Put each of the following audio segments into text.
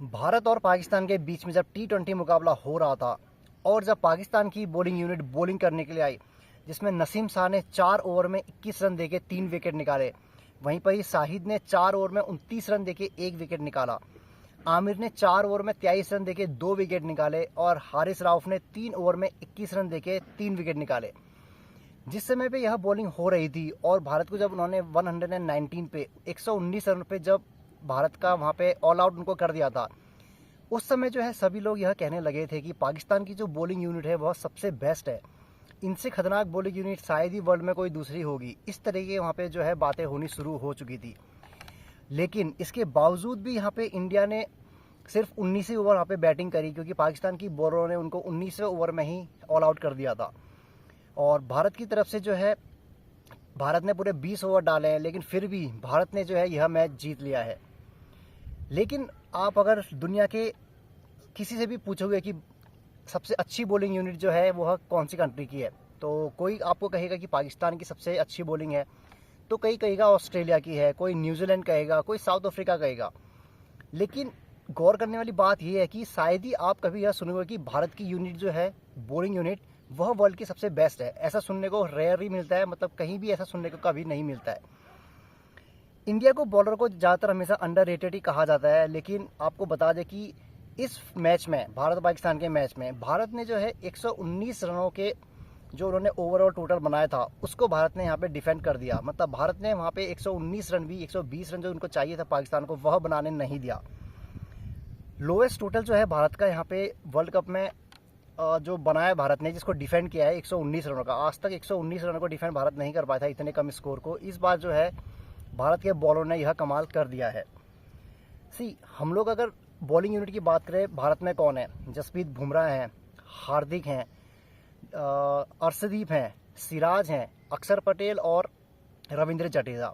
भारत और पाकिस्तान के बीच में जब टी20 मुकाबला हो रहा था और जब पाकिस्तान की बॉलिंग यूनिट बॉलिंग करने के लिए आई, जिसमें नसीम शाह ने 4 ओवर में 21 रन देके 3 विकेट निकाले, वहीं पर ही शाहिद ने 4 ओवर में 29 रन देके 1 विकेट निकाला, आमिर ने 4 ओवर में 23 रन देके 2 विकेट निकाले और हारिस राउफ ने 3 ओवर में 21 रन देके 3 विकेट निकाले। जिस समय पे यह बॉलिंग हो रही थी और भारत को जब उन्होंने 119 पे 119 रन पे जब भारत का वहाँ पे ऑल आउट उनको कर दिया था, उस समय जो है सभी लोग यह कहने लगे थे कि पाकिस्तान की जो बॉलिंग यूनिट है वह सबसे बेस्ट है, इनसे खतरनाक बॉलिंग यूनिट शायद ही वर्ल्ड में कोई दूसरी होगी। इस तरह की वहाँ पे जो है बातें होनी शुरू हो चुकी थी। लेकिन इसके बावजूद भी यहाँ पे इंडिया ने सिर्फ 19 ओवर वहाँ पे बैटिंग करी, क्योंकि पाकिस्तान की बॉलरों ने उनको 19वें ओवर में ही ऑल आउट कर दिया था। और भारत की तरफ से जो है भारत ने पूरे 20 ओवर डाले हैं, लेकिन फिर भी भारत ने जो है यह मैच जीत लिया है। लेकिन आप अगर दुनिया के किसी से भी पूछोगे कि सबसे अच्छी बॉलिंग यूनिट जो है वह कौन सी कंट्री की है, तो कोई आपको कहेगा कि पाकिस्तान की सबसे अच्छी बॉलिंग है, तो कई कहेगा ऑस्ट्रेलिया की है, कोई न्यूजीलैंड कहेगा, कोई साउथ अफ्रीका कहेगा। लेकिन गौर करने वाली बात यह है कि शायद ही आप कभी यह सुनोगे कि भारत की यूनिट जो है बॉलिंग यूनिट वह वर्ल्ड की सबसे बेस्ट है। ऐसा सुनने को रेयर ही मिलता है, मतलब कहीं भी ऐसा सुनने को कभी नहीं मिलता है। इंडिया को बॉलर को ज़्यादातर हमेशा अंडररेटेड ही कहा जाता है, लेकिन आपको बता दें कि इस मैच में, भारत पाकिस्तान के मैच में, भारत ने जो है 119 रनों के जो उन्होंने ओवरऑल टोटल बनाया था उसको भारत ने यहाँ पे डिफेंड कर दिया। मतलब भारत ने वहाँ पे 119 रन भी 120 रन जो उनको चाहिए था पाकिस्तान को, वह बनाने नहीं दिया। लोएस्ट टोटल जो है भारत का यहाँ पे वर्ल्ड कप में जो बनाया भारत ने, जिसको डिफेंड किया है 119 रनों का। आज तक 119 रनों को डिफेंड भारत नहीं कर पाया था इतने कम स्कोर को। इस बार जो है भारत के बॉलर ने यह कमाल कर दिया है। हम लोग अगर बॉलिंग यूनिट की बात करें, भारत में कौन है? जसप्रीत बुमराह हैं, हार्दिक हैं, अर्शदीप हैं, सिराज हैं, अक्षर पटेल और रविंद्र जडेजा।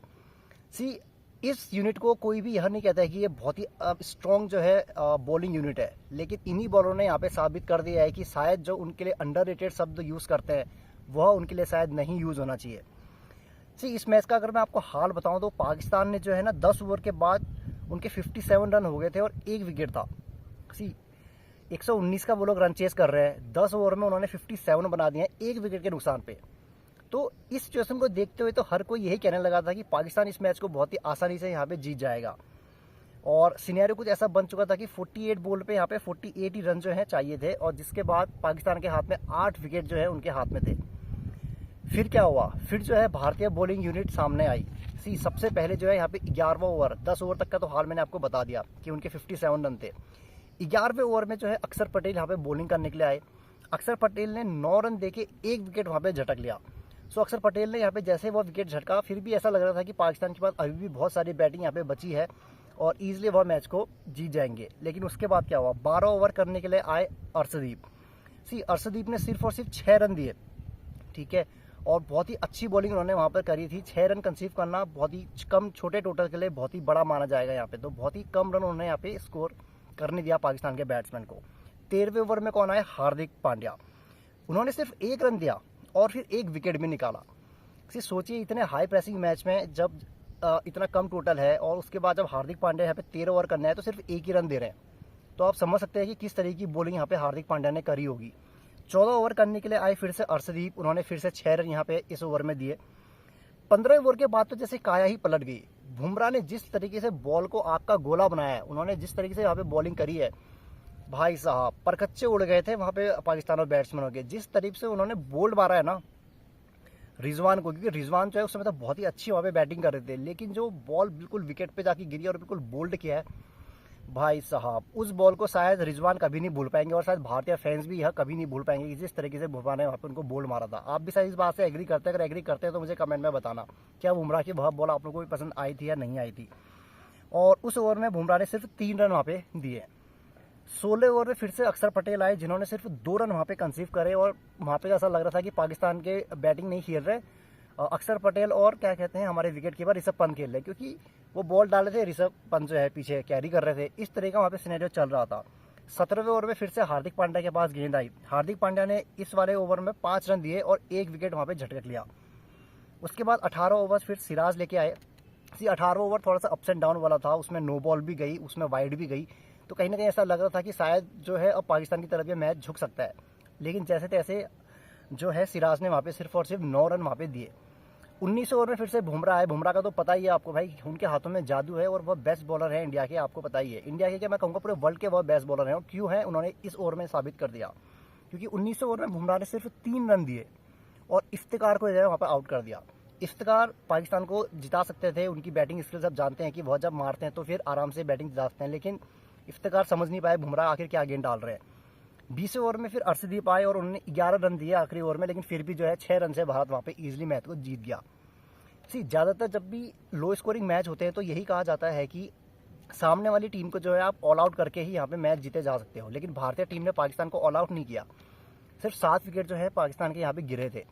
इस यूनिट को कोई भी यह नहीं कहता है कि ये बहुत ही स्ट्रॉन्ग जो है बॉलिंग यूनिट है, लेकिन इन्हीं बॉलरों ने यहाँ पे साबित कर दिया है कि शायद जो उनके लिए अंडररेटेड शब्द यूज़ करते हैं वह उनके लिए शायद नहीं यूज़ होना चाहिए। इस मैच का अगर मैं आपको हाल बताऊं तो पाकिस्तान ने जो है ना 10 ओवर के बाद उनके 57 रन हो गए थे और 1 विकेट था। 119 का वो लोग रन चेस कर रहे हैं, 10 ओवर में उन्होंने 57 बना दिए हैं 1 विकेट के नुकसान पे। तो इस सिचुएशन को देखते हुए तो हर कोई यही कहने लगा था कि पाकिस्तान इस मैच को बहुत ही आसानी से यहाँ पे जीत जाएगा। और सिनेरियो कुछ ऐसा बन चुका था कि 48 बॉल पे यहाँ पे 48 ही रन जो है चाहिए थे, और जिसके बाद पाकिस्तान के हाथ में 8 विकेट जो है उनके हाथ में थे। फिर क्या हुआ? फिर जो है भारतीय बॉलिंग यूनिट सामने आई। सबसे पहले जो है यहाँ पे 11वां ओवर, 10 ओवर तक का तो हाल मैंने आपको बता दिया कि उनके 57 रन थे। 11वें ओवर में जो है अक्षर पटेल यहाँ पे बॉलिंग करने के लिए आए। अक्षर पटेल ने 9 रन देके 1 विकेट वहाँ पे झटक लिया। अक्षर पटेल ने यहाँ पे जैसे वो विकेट झटका, फिर भी ऐसा लग रहा था कि पाकिस्तान के पास अभी भी बहुत सारी बैटिंग यहाँ पे बची है और ईजिली वह मैच को जीत जाएंगे। लेकिन उसके बाद क्या हुआ? 12 ओवर करने के लिए आए अर्शदीप। अर्शदीप ने सिर्फ और सिर्फ 6 रन दिए, ठीक है, और बहुत ही अच्छी बॉलिंग उन्होंने वहाँ पर करी थी। 6 रन कंसीव करना बहुत ही कम, छोटे टोटल के लिए बहुत ही बड़ा माना जाएगा यहाँ पे। तो बहुत ही कम रन उन्होंने यहाँ पे स्कोर करने दिया पाकिस्तान के बैट्समैन को। 13वें ओवर में कौन आए? हार्दिक पांड्या। उन्होंने सिर्फ 1 रन दिया और फिर 1 विकेट भी निकाला। सोचिए, इतने हाई प्रेसिंग मैच में जब इतना कम टोटल है और उसके बाद जब हार्दिक पांड्या यहाँ पे 13 ओवर करना है तो सिर्फ 1 ही रन दे रहे हैं, तो आप समझ सकते हैं कि किस तरह की बॉलिंग यहाँ पे हार्दिक पांड्या ने करी होगी। 14 ओवर करने के लिए आए फिर से अर्शदीप, उन्होंने फिर से 6 रन यहाँ पे इस ओवर में दिए। 15वें ओवर के बाद तो जैसे काया ही पलट गई। बुमराह ने जिस तरीके से बॉल को आग का गोला बनाया है, उन्होंने जिस तरीके से यहाँ पे बॉलिंग करी है, भाई साहब परकच्चे उड़ गए थे वहाँ पे पाकिस्तान और बैट्समैनों के। जिस तरीके से उन्होंने बोल्ड मारा है ना रिजवान को, क्योंकि रिजवान जो है उस समय तो बहुत ही अच्छी वहाँ पे बैटिंग कर रहे थे, लेकिन जो बॉल बिल्कुल विकेट पे जाके गिरी और बिल्कुल बोल्ड किया है, भाई साहब उस बॉल को शायद रिजवान कभी नहीं भूल पाएंगे और शायद भारतीय फैंस भी यह कभी नहीं भूल पाएंगे कि जिस तरीके से बुमराह ने वहाँ पे उनको बोल्ड मारा था। आप भी शायद इस बात से एग्री करते हैं? अगर एग्री करते हैं तो मुझे कमेंट में बताना, क्या बुमराह की वह बॉल आप लोगों को भी पसंद आई थी या नहीं आई थी। और उस ओवर में बुमराह ने सिर्फ 3 रन वहाँ पे दिए। 16 ओवर में फिर से अक्षर पटेल आए, जिन्होंने सिर्फ 2 रन वहाँ पे कंसीव करे, और वहाँ पे ऐसा लग रहा था कि पाकिस्तान के बैटिंग नहीं खेल रहे, अक्षर पटेल और क्या कहते हैं हमारे विकेट कीपर ऋषभ पंत खेल रहे, क्योंकि वो बॉल डाल रहे थे, ऋषभ पंत जो है पीछे कैरी कर रहे थे। इस तरह का वहाँ पे सिनेरियो चल रहा था। 17वें ओवर में फिर से हार्दिक पांड्या के पास गेंद आई। हार्दिक पांड्या ने इस वाले ओवर में 5 रन दिए और 1 विकेट वहाँ पे झटक लिया। उसके बाद 18 ओवर फिर सिराज लेके आए। 18 ओवर थोड़ा सा अप्स एंड डाउन वाला था, उसमें नो बॉल भी गई, उसमें वाइड भी गई, तो कहीं ना कहीं ऐसा लग रहा था कि शायद जो है अब पाकिस्तान की तरफ ये मैच झुक सकता है, लेकिन जैसे तैसे जो है सिराज ने वहाँ पे सिर्फ और सिर्फ 9 रन वहाँ पे दिए। 19 ओवर में फिर से बुमराह है। बुमराह का तो पता ही है आपको भाई, उनके हाथों में जादू है और वह बेस्ट बॉलर है इंडिया के, आपको पता ही है। इंडिया के क्या मैं कहूँगा पूरे वर्ल्ड के वह बेस्ट बॉलर हैं, और क्यों है उन्होंने इस ओवर में साबित कर दिया, क्योंकि 19 ओवर में बुमराह ने सिर्फ 3 रन दिए और इफ्तिकार को जो है वहाँ पर आउट कर दिया। इफ्तिकार पाकिस्तान को जिता सकते थे, उनकी बैटिंग स्किल्स आप जानते हैं कि वह जब मारते हैं तो फिर आराम से बैटिंग जिता सकते हैं, लेकिन इफ्तिकार समझ नहीं पाए बुमराह आखिर क्या गेंद डाल रहे हैं। 20 ओवर में फिर अर्शदीप आए और उन्होंने 11 रन दिए आखिरी ओवर में, लेकिन फिर भी जो है 6 रन से भारत वहाँ पे इजीली मैच को जीत गया। ज़्यादातर जब भी लो स्कोरिंग मैच होते हैं तो यही कहा जाता है कि सामने वाली टीम को जो है आप ऑल आउट करके ही यहाँ पे मैच जीते जा सकते हो, लेकिन भारतीय टीम ने पाकिस्तान को ऑल आउट नहीं किया। सिर्फ 7 विकेट जो है पाकिस्तान के यहाँ पे गिरे थे।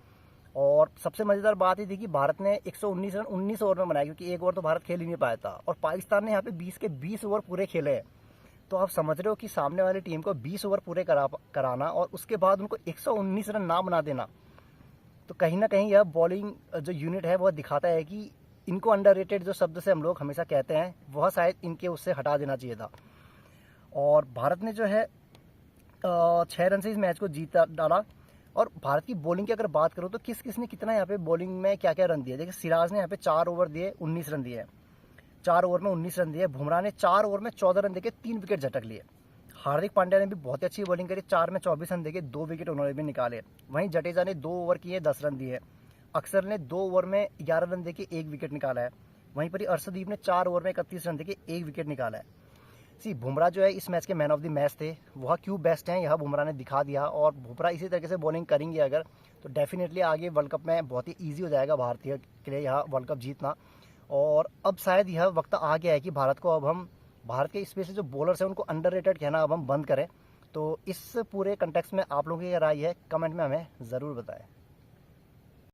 और सबसे मज़ेदार बात ये थी कि भारत ने 119 रन 19 ओवर में बनाया, क्योंकि एक ओवर तो भारत खेल ही नहीं पाया था, और पाकिस्तान ने यहाँ पे 20 के 20 ओवर पूरे खेले हैं। तो आप समझ रहे हो कि सामने वाली टीम को 20 ओवर पूरे कराना और उसके बाद उनको 119 रन ना बना देना, तो कहीं ना कहीं यह बॉलिंग जो यूनिट है वह दिखाता है कि इनको अंडररेटेड जो शब्द से हम लोग हमेशा कहते हैं वह शायद इनके उससे हटा देना चाहिए था। और भारत ने जो है 6 रन से इस मैच को जीता डाला। और भारत की बॉलिंग की अगर बात करूँ तो किसने कितना यहाँ पे बॉलिंग में क्या क्या रन दिए, देखिए सिराज ने यहाँ पे 4 ओवर दिए 19 रन दिए, 4 ओवर में 19 रन दिए। बुमराह ने 4 ओवर में 14 रन देके 3 विकेट झटक लिए। हार्दिक पांड्या ने भी बहुत ही अच्छी बॉलिंग करी, 4 में 24 रन देके 2 विकेट उन्होंने भी निकाले। वहीं जडेजा ने 2 ओवर किए 10 रन दिए। अक्षर ने 2 ओवर में 11 रन देके 1 विकेट निकाला है। वहीं पर ही अर्शदीप ने 4 ओवर में 31 रन देके 1 विकेट निकाला है। बुमराह जो है इस मैच के मैन ऑफ द मैच थे, वह क्यों बेस्ट हैं यह बुमराह ने दिखा दिया। और बुमराह इसी तरीके से बॉलिंग करेंगे अगर, तो डेफिनेटली आगे वर्ल्ड कप में बहुत ही ईजी हो जाएगा भारतीय के लिए यह वर्ल्ड कप जीतना। और अब शायद यह वक्त आ गया है कि भारत को अब हम भारत के स्पेशली जो बॉलर्स हैं उनको अंडररेटेड कहना अब हम बंद करें। तो इस पूरे कंटेक्स्ट में आप लोगों की राय है, कमेंट में हमें ज़रूर बताएं।